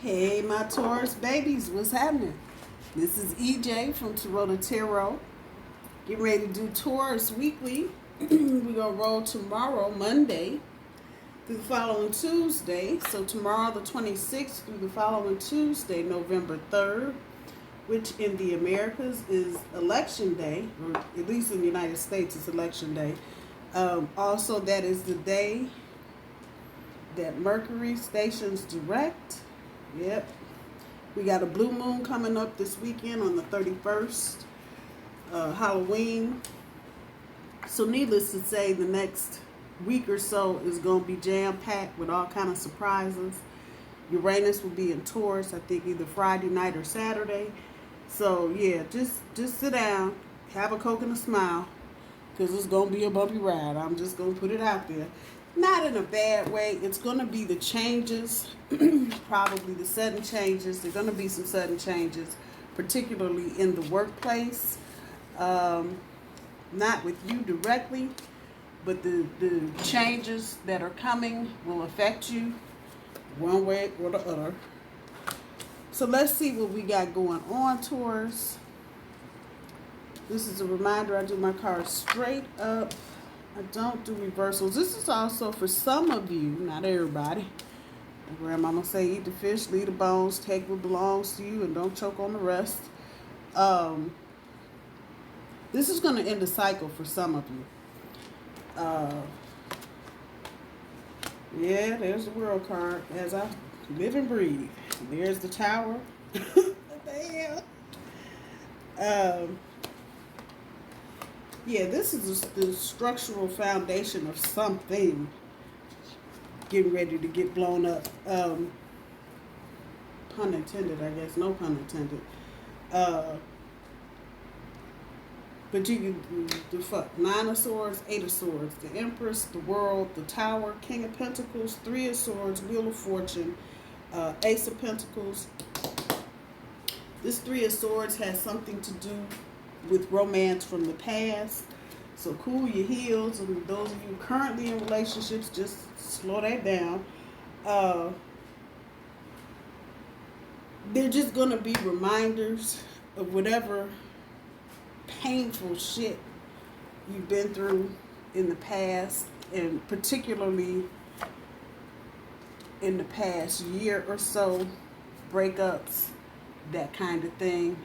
Hey, my Taurus babies, what's happening? This is EJ from Taurota Tarot. Getting ready to do Taurus weekly. We're going to roll tomorrow, Monday, through the following Tuesday. So tomorrow, the 26th, through the following Tuesday, November 3rd, which in the Americas is Election Day, or at least in the United States, it's Election Day. Also, that is the day that Mercury stations direct. Yep. We got a blue moon coming up this weekend on the 31st, Halloween. So needless to say, the next week or so is going to be jam-packed with all kind of surprises. Uranus will be in Taurus, I think either Friday night or Saturday. So yeah, just sit down, have a Coke and a smile, because it's going to be a bumpy ride. I'm just going to put it out there. Not in a bad way. It's going to be the changes, probably the sudden changes. There's going to be some sudden changes, particularly in the workplace. Not with you directly, but the changes that are coming will affect you one way or the other. So let's see what we got going on, Taurus. This is a reminder, I do my cards straight up. I don't do reversals. This is also for some of you, not everybody. Grandmama say eat the fish, leave the bones, take what belongs to you, and don't choke on the rest. This is going to end the cycle for some of you. Yeah, there's the world card as I live and breathe. There's the tower. What the hell? Yeah, this is the structural foundation of something getting ready to get blown up. Pun intended, I guess. No pun intended. But you can do fuck. 9 of Swords, 8 of Swords, the Empress, the World, the Tower, King of Pentacles, 3 of Swords, Wheel of Fortune, Ace of Pentacles. This 3 of Swords has something to do with romance from the past. So cool your heels, and those of you currently in relationships, just slow that down. They're just going to be reminders of whatever painful shit you've been through in the past, and particularly in the past year or so, breakups, that kind of thing.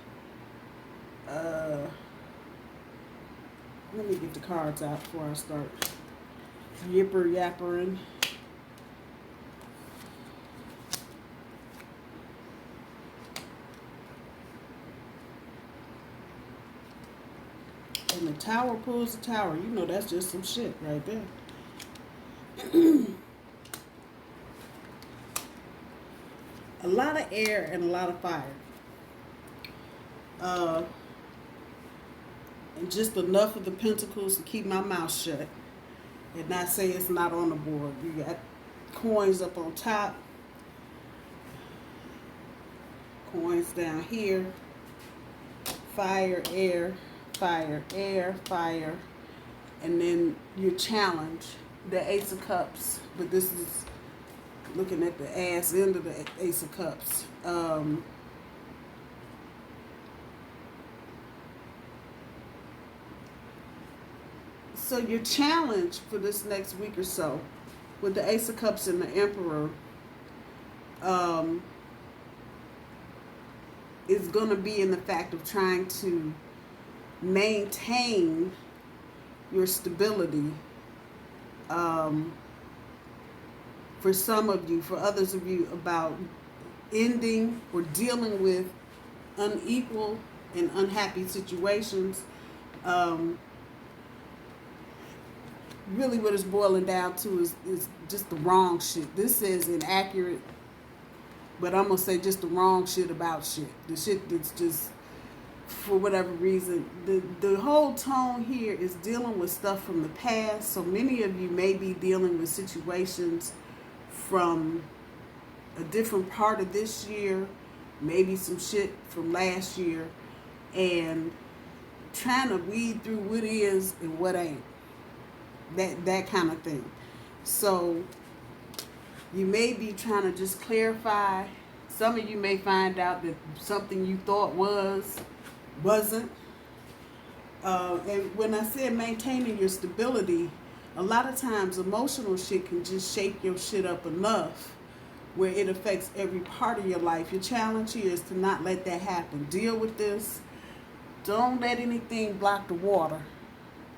Let me get the cards out before I start yappering. And the Tower pulls the Tower. You know that's just some shit right there. A lot of air and a lot of fire. And just enough of the pentacles to keep my mouth shut and not say it's not on the board. You got coins up on top, coins down here, fire, air, fire, air, fire, and then your challenge, the Ace of Cups. But this is looking at the ass end of the Ace of Cups. So your challenge for this next week or so with the Ace of Cups and the Emperor is going to be in the fact of trying to maintain your stability. For some of you, for others of you, about ending or dealing with unequal and unhappy situations. Really what it's boiling down to is just the wrong shit. This is inaccurate, but I'm going to say just the wrong shit about shit. The shit that's just, for whatever reason, the whole tone here is dealing with stuff from the past. So many of you may be dealing with situations from a different part of this year, maybe some shit from last year, and trying to weed through what is and what ain't. That kind of thing. So you may be trying to just clarify Some of you may find out that something you thought wasn't. And when I said maintaining your stability, a lot of times emotional shit can just shake your shit up enough where it affects every part of your life. Your challenge here is to not let that happen. Deal with this. Don't let anything block the water.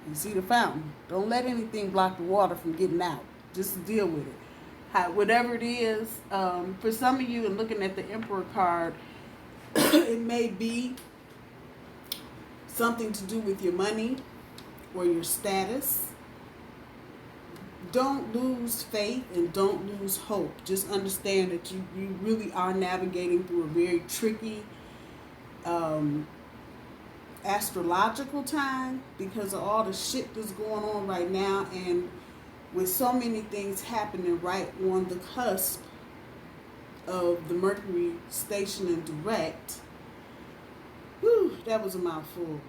You see the fountain? Don't let anything block the water from getting out. Just deal with it. Whatever it is, for some of you, and looking at the Emperor card, it may be something to do with your money or your status. Don't lose faith and don't lose hope. Just understand that you really are navigating through a very tricky astrological time because of all the shit that's going on right now, and with so many things happening right on the cusp of the Mercury station and direct. Whew, that was a mouthful.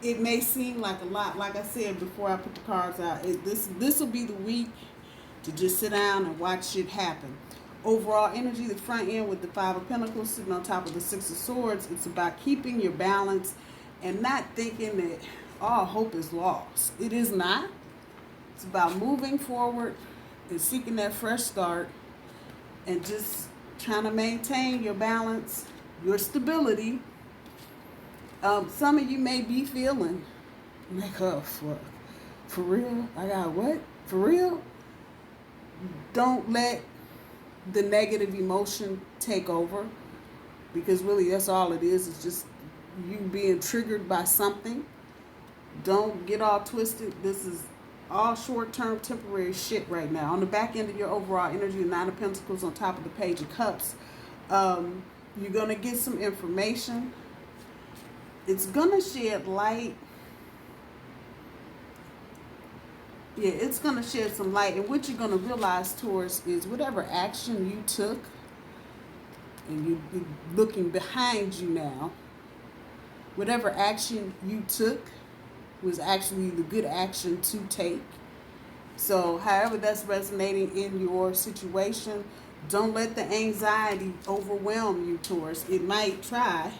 It may seem like a lot. Like I said before I put the cards out, this will be the week to just sit down and watch shit happen. Overall energy, the front end with the Five of Pentacles sitting on top of the Six of Swords, it's about keeping your balance and not thinking that all hope is lost. It is not. It's about moving forward and seeking that fresh start and just trying to maintain your balance, your stability. Some of you may be feeling like, oh, fuck. For real? I got what? For real? Don't let the negative emotion take over, because really that's all it is. It's just you being triggered by something. Don't get all twisted. This is all short-term temporary shit right now. On the back end of your overall energy, the Nine of Pentacles on top of the Page of Cups, you're going to get some information. It's going to shed light. Yeah, it's going to shed some light. And what you're going to realize, Taurus, is whatever action you took, and you're looking behind you now, whatever action you took was actually the good action to take. So however that's resonating in your situation, don't let the anxiety overwhelm you, Taurus. It might try.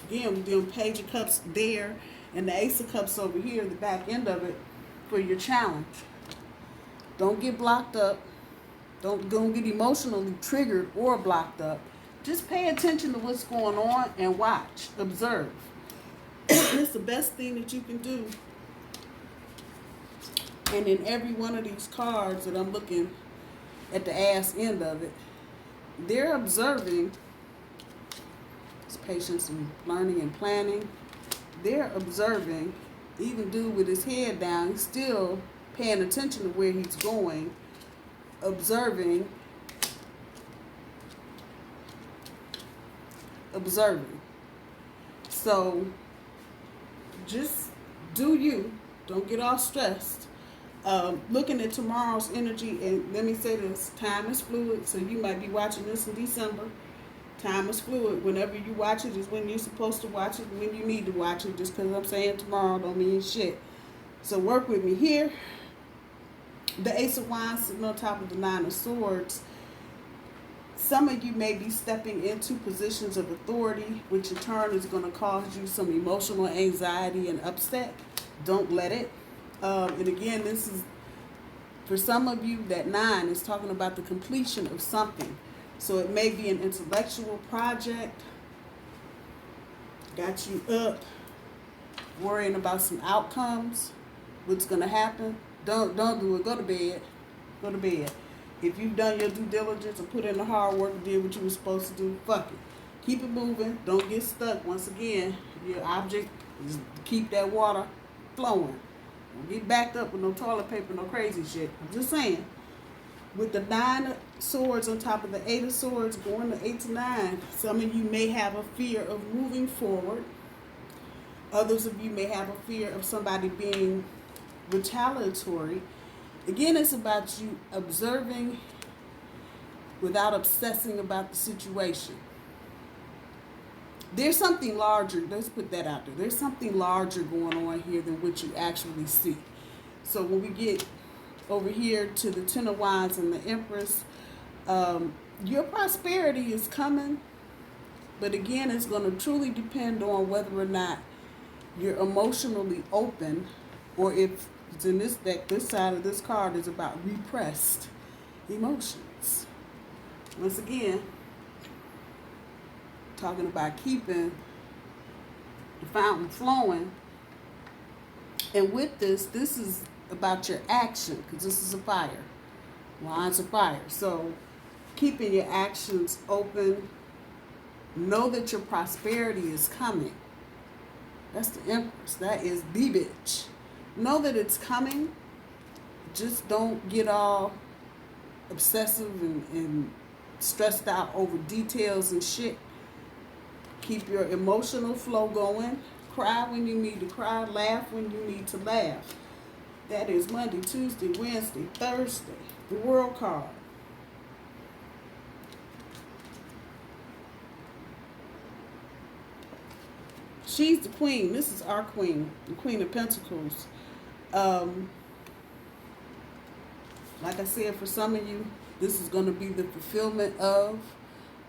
Again, we're doing Page of Cups there and the Ace of Cups over here, the back end of it, for your challenge. Don't get blocked up. Don't get emotionally triggered or blocked up. Just pay attention to what's going on and watch, observe. It's the best thing that you can do. And in every one of these cards that I'm looking at the ass end of it, they're observing. It's patience and learning and planning. They're observing. Even dude with his head down, he's still paying attention to where he's going, observing. So just do you. Don't get all stressed. Looking at tomorrow's energy, and let me say this, time is fluid, so you might be watching this in December. Time is fluid. Whenever you watch it is when you're supposed to watch it, when you need to watch it. Just because I'm saying tomorrow don't mean shit. So work with me here. The Ace of Wands sitting on top of the Nine of Swords. Some of you may be stepping into positions of authority, which in turn is going to cause you some emotional anxiety and upset. Don't let it. And again, this is, for some of you, that 9 is talking about the completion of something. So it may be an intellectual project. Got you up, worrying about some outcomes, what's going to happen. Don't do it. Go to bed. Go to bed. If you've done your due diligence and put in the hard work and did what you were supposed to do, fuck it. Keep it moving. Don't get stuck. Once again, your object is to keep that water flowing. Don't get backed up with no toilet paper, no crazy shit. I'm just saying. With the 9 of Swords on top of the 8 of Swords, going to 8 to 9, some of you may have a fear of moving forward. Others of you may have a fear of somebody being retaliatory. Again, it's about you observing without obsessing about the situation. There's something larger. Let's put that out there. There's something larger going on here than what you actually see. So when we get over here to the Ten of Wands and the Empress, Your prosperity is coming, but again, it's going to truly depend on whether or not you're emotionally open, or if it's in this deck, this side of this card is about repressed emotions. Once again, talking about keeping the fountain flowing. And with this is about your action, because this is a fire. Lines of fire. So keeping your actions open. Know that your prosperity is coming. That's the Empress. That is the bitch. Know that it's coming. Just don't get all obsessive and stressed out over details and shit. Keep your emotional flow going. Cry when you need to cry. Laugh when you need to laugh. That is Monday, Tuesday, Wednesday, Thursday. The World card. She's the queen. This is our queen, the Queen of Pentacles. Like I said, for some of you, this is going to be the fulfillment of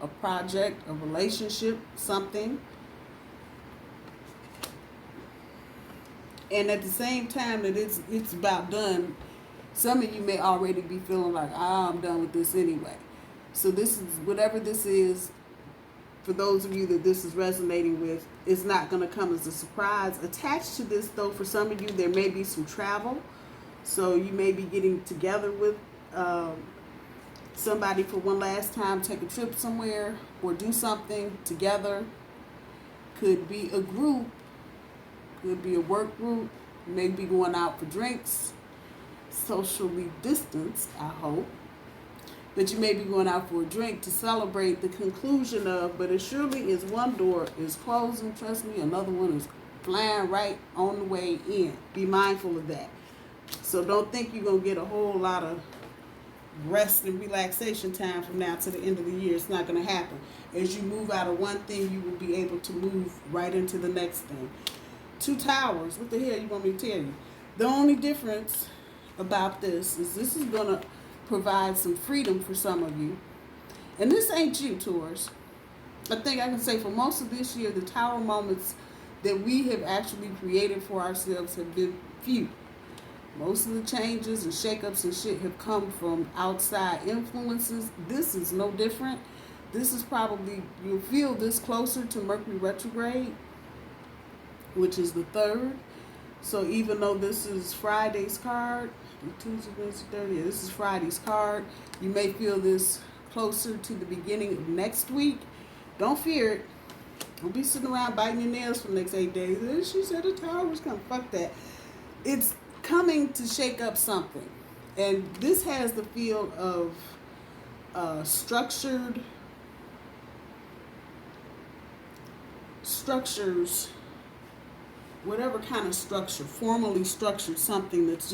a project, a relationship, something. And at the same time that it's about done, some of you may already be feeling like, I'm done with this anyway. So this is, whatever this is, for those of you that this is resonating with, it's not going to come as a surprise. Attached to this, though, for some of you, there may be some travel. So you may be getting together with somebody for one last time, take a trip somewhere, or do something together. Could be a group, could be a work group, maybe going out for drinks, socially distanced, I hope. But you may be going out for a drink to celebrate the conclusion of, but as surely as one door is closing, trust me, another one is flying right on the way in. Be mindful of that. So don't think you're going to get a whole lot of rest and relaxation time from now to the end of the year. It's not going to happen. As you move out of one thing, you will be able to move right into the next thing. 2 towers. What the hell you want me to tell you? The only difference about this is going to provide some freedom for some of you. And this ain't you, Taurus. I think I can say for most of this year, the tower moments that we have actually created for ourselves have been few. Most of the changes and shakeups and shit have come from outside influences. This is no different. This is probably, you'll feel this closer to Mercury retrograde, which is the 3rd. So even though this is Friday's card, Tuesday, Wednesday, Thursday, this is Friday's card, you may feel this closer to the beginning of next week. Don't fear it. Don't be sitting around biting your nails for the next 8 days. She said the tower was coming. Fuck that. It's coming to shake up something. And this has the feel of structures, whatever kind of structure, formally structured something that's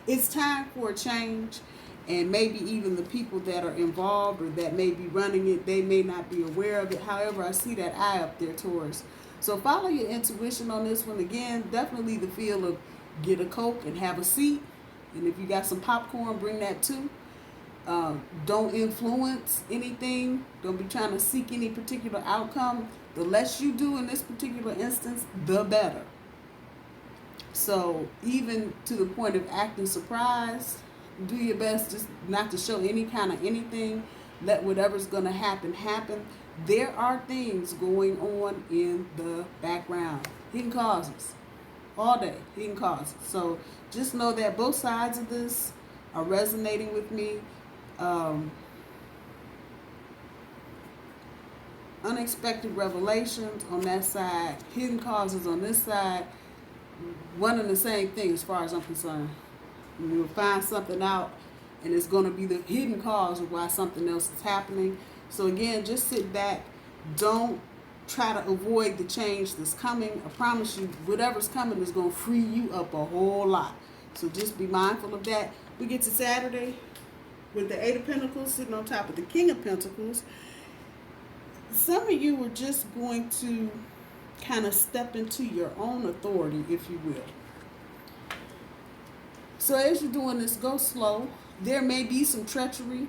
it's time for a change. And maybe even the people that are involved or that may be running it, they may not be aware of it. However, I see that eye up there, Taurus. So follow your intuition on this one. Again, definitely the feel of get a Coke and have a seat. And if you got some popcorn, bring that too. Don't influence anything. Don't be trying to seek any particular outcome. The less you do in this particular instance, the better. So even to the point of acting surprised, do your best just not to show any kind of anything. Let whatever's going to happen, happen. There are things going on in the background. Hidden causes. All day. Hidden causes. So just know that both sides of this are resonating with me. Unexpected revelations on that side. Hidden causes on this side. One and the same thing as far as I'm concerned. You'll find something out and it's going to be the hidden cause of why something else is happening. So again, just sit back. Don't try to avoid the change that's coming. I promise you, whatever's coming is going to free you up a whole lot. So just be mindful of that. We get to Saturday with the 8 of Pentacles sitting on top of the King of Pentacles. Some of you are just going to kind of step into your own authority, if you will. So as you're doing this, go slow. There may be some treachery.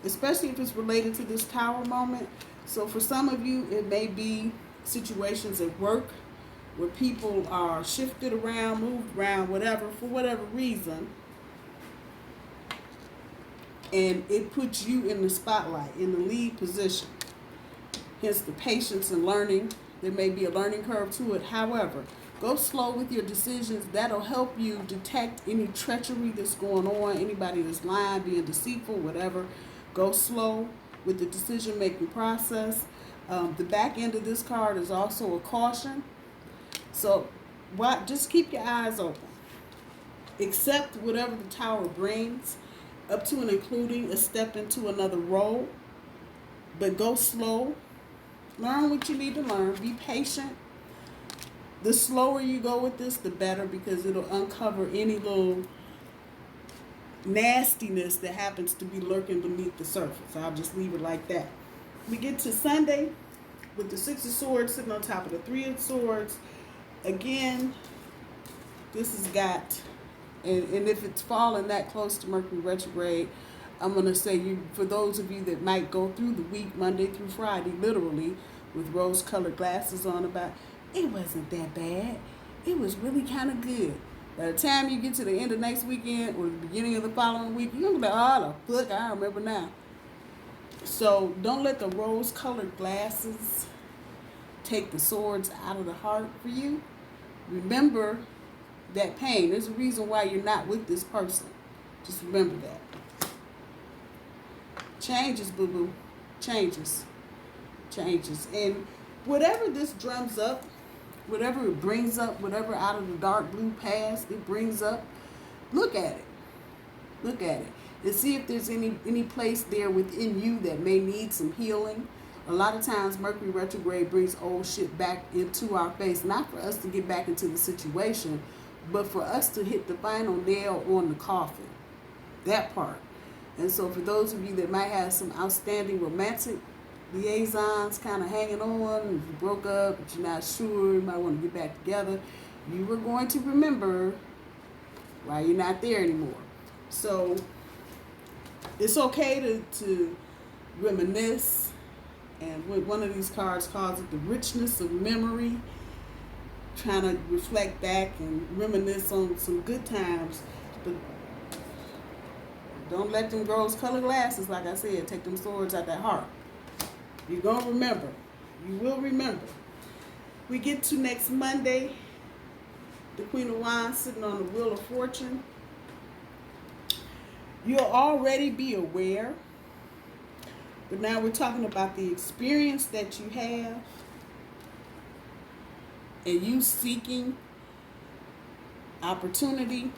especially if it's related to this Tower moment. So for some of you, it may be situations at work where people are shifted around, moved around, whatever, for whatever reason. And it puts you in the spotlight, in the lead position. Hence the patience and learning. There may be a learning curve to it. However, go slow with your decisions. That'll help you detect any treachery that's going on, anybody that's lying, being deceitful, whatever. Go slow with the decision-making process. The back end of this card is also a caution. So just keep your eyes open. Accept whatever the Tower brings, up to and including a step into another role. But go slow. Learn what you need to learn. Be patient. The slower you go with this, the better, because it'll uncover any little nastiness that happens to be lurking beneath the surface. I'll just leave it like that. We get to Sunday with the Six of Swords sitting on top of the Three of Swords. Again, this has got, and if it's falling that close to Mercury retrograde, I'm going to say, for those of you that might go through the week, Monday through Friday, literally, with rose-colored glasses on, about, it wasn't that bad. It was really kind of good. By the time you get to the end of next weekend or the beginning of the following week, you're going to be like, oh, the fuck, I remember now. So don't let the rose-colored glasses take the swords out of the heart for you. Remember that pain. There's a reason why you're not with this person. Just remember that. Changes, boo-boo. Changes. And whatever this drums up, whatever it brings up, whatever out of the dark blue past it brings up, look at it. Look at it. And see if there's any place there within you that may need some healing. A lot of times Mercury retrograde brings old shit back into our face. Not for us to get back into the situation, but for us to hit the final nail on the coffin. That part. And so for those of you that might have some outstanding romantic liaisons kind of hanging on, if you broke up, but you're not sure, you might want to get back together, you were going to remember why you're not there anymore. So it's okay to reminisce. And one of these cards calls it the richness of memory, trying to reflect back and reminisce on some good times. But don't let them rose-colored glasses, like I said, take them swords out that heart. You're going to remember. You will remember. We get to next Monday, the Queen of Wands sitting on the Wheel of Fortune. You'll already be aware, but now we're talking about the experience that you have and you seeking opportunity,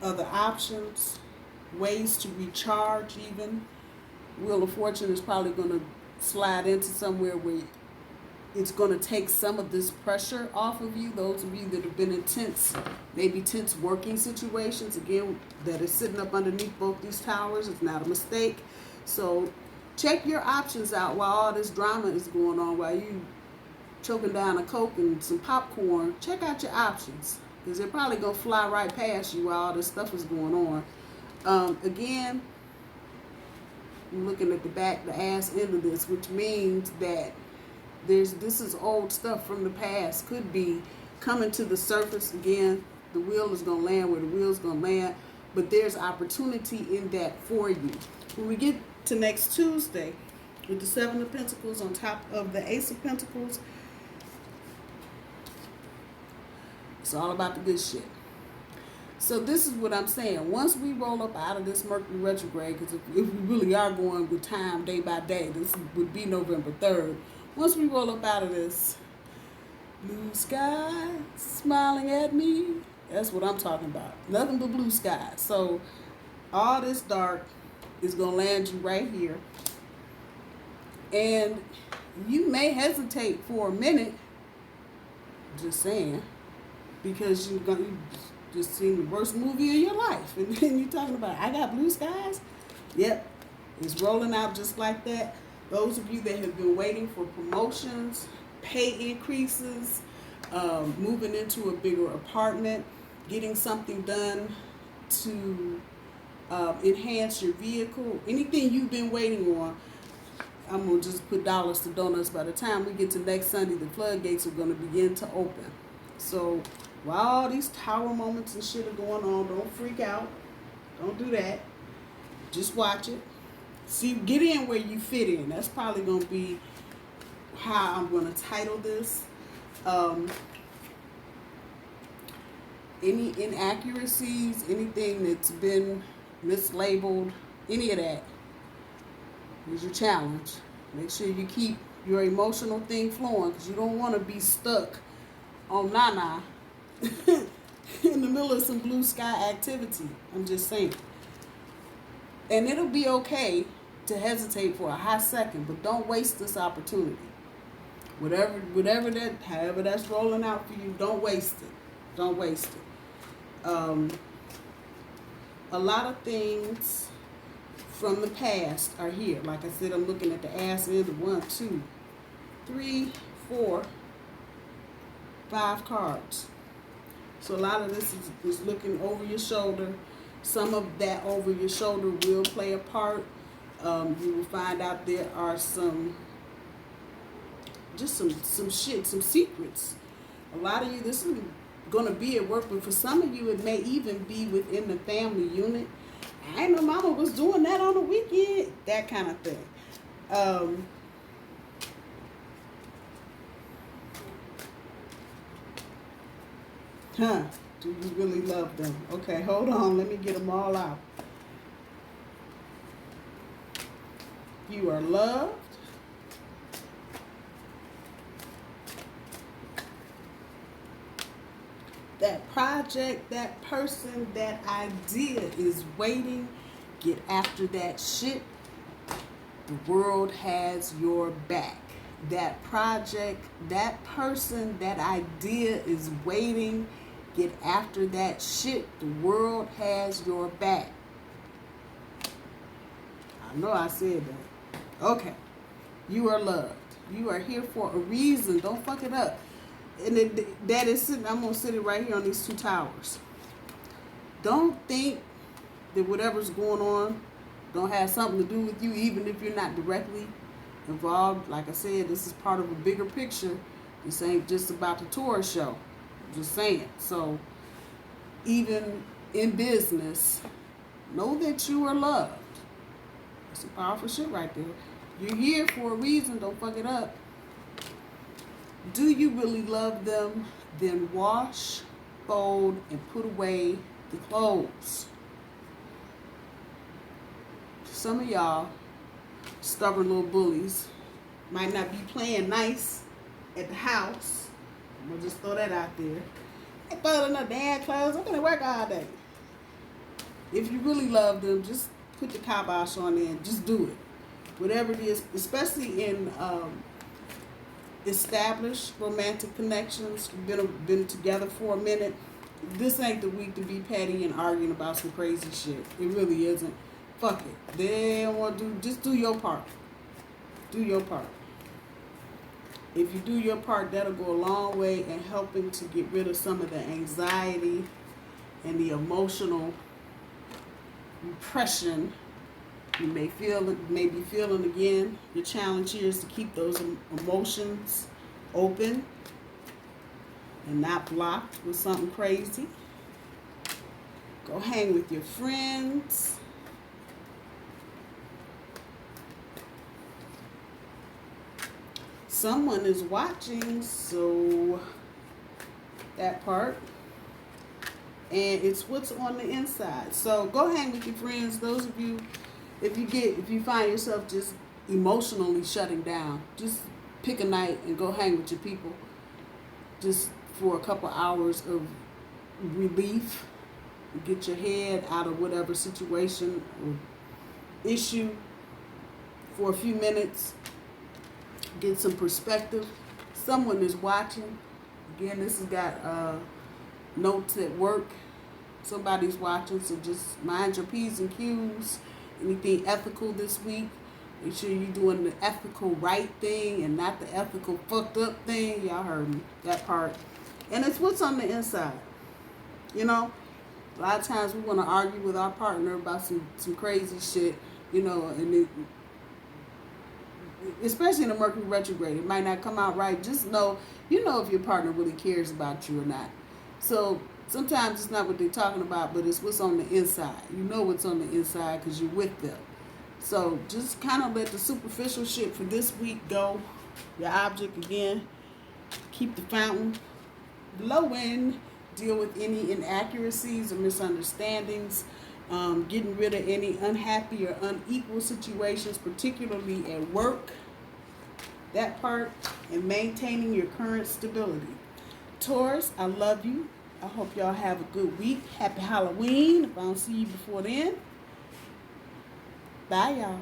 other options, ways to recharge even. Wheel of Fortune is probably going to slide into somewhere where it's going to take some of this pressure off of you. Those of you that have been in tense, maybe tense working situations, again, that is sitting up underneath both these towers. It's not a mistake. So check your options out while all this drama is going on, while you choking down a Coke and some popcorn. Check out your options, because they're probably going to fly right past you while all this stuff is going on. Again, I'm looking at the ass end of this, which means that this is old stuff from the past, could be coming to the surface again. The wheel is going to land where the wheel's going to land, but there's opportunity in that for you. When we get to next Tuesday, with the Seven of Pentacles on top of the Ace of Pentacles, it's all about the good shit. So this is what I'm saying. Once we roll up out of this Mercury retrograde, because if we really are going with time day by day, this would be November 3rd. Once we roll up out of this, blue sky smiling at me, that's what I'm talking about. Nothing but blue sky. So all this dark is going to land you right here. And you may hesitate for a minute, just saying, because you just seen the worst movie of your life. And then you're talking about, I got blue skies? Yep, it's rolling out just like that. Those of you that have been waiting for promotions, pay increases, moving into a bigger apartment, getting something done to enhance your vehicle, anything you've been waiting on. I'm going to just put dollars to donuts. By the time we get to next Sunday, the floodgates are going to begin to open. So while all these tower moments and shit are going on, don't freak out. Don't do that. Just watch it. See, get in where you fit in. That's probably going to be how I'm going to title this. Any inaccuracies, anything that's been mislabeled, any of that is your challenge. Make sure you keep your emotional thing flowing, because you don't want to be stuck on Nana in the middle of some blue sky activity. I'm just saying. And it'll be okay to hesitate for a hot second, but don't waste this opportunity. Whatever that, however that's rolling out for you, don't waste it. Don't waste it. A lot of things from the past are here. Like I said, I'm looking at the ass end of 1, 2, 3, 4, 5 cards. So a lot of this is looking over your shoulder. Some of that over your shoulder will play a part. You will find out there are some shit, some secrets. A lot of you, this is going to be at work, but for some of you, it may even be within the family unit. I know mama was doing that on the weekend, that kind of thing. Do you really love them? Okay, hold on, let me get them all out. You are loved. That project, that person, that idea is waiting. Get after that shit. The world has your back. That project, that person, that idea is waiting. Get after that shit. The world has your back. I know I said that. Okay. You are loved. You are here for a reason. Don't fuck it up. And that is sitting, I'm going to sit it right here on these 2 towers. Don't think that whatever's going on don't have something to do with you, even if you're not directly involved. Like I said, this is part of a bigger picture. This ain't just about the Taurus show. I'm just saying. So, even in business, know that you are loved. That's some powerful shit right there. You're here for a reason. Don't fuck it up. Do you really love them? Then wash, fold, and put away the clothes. Some of y'all, stubborn little bullies, might not be playing nice at the house. I'm going to just throw that out there. I folding up damn clothes. I'm going to work all day. If you really love them, just put the kibosh on there and just do it. Whatever it is, especially in established romantic connections, been together for a minute, this ain't the week to be petty and arguing about some crazy shit. It really isn't. Fuck it. They don't want to do, just do your part. Do your part. If you do your part, that'll go a long way in helping to get rid of some of the anxiety and the emotional repression you may be feeling again. Your challenge here is to keep those emotions open and not blocked with something crazy. Go hang with your friends. Someone is watching, so that part. And it's what's on the inside. So go hang with your friends. Those of you, if you find yourself just emotionally shutting down, just pick a night and go hang with your people. Just for a couple hours of relief. Get your head out of whatever situation or issue for a few minutes. Get some perspective. Someone is watching. Again, this has got notes at work. Somebody's watching, so just mind your P's and Q's. Anything ethical this week. Make sure you're doing the ethical right thing and not the ethical fucked up thing. Y'all heard me. That part. And it's what's on the inside. You know? A lot of times we want to argue with our partner about some crazy shit, you know, and it, especially in a Mercury retrograde, it might not come out right. Just know, you know, if your partner really cares about you or not. So sometimes it's not what they're talking about, but it's what's on the inside. You know what's on the inside because you're with them. So just kind of let the superficial shit for this week go. Your object again. Keep the fountain blowing. Deal with any inaccuracies or misunderstandings. Getting rid of any unhappy or unequal situations, particularly at work. That part. And maintaining your current stability. Taurus, I love you. I hope y'all have a good week. Happy Halloween. If I don't see you before then. Bye, y'all.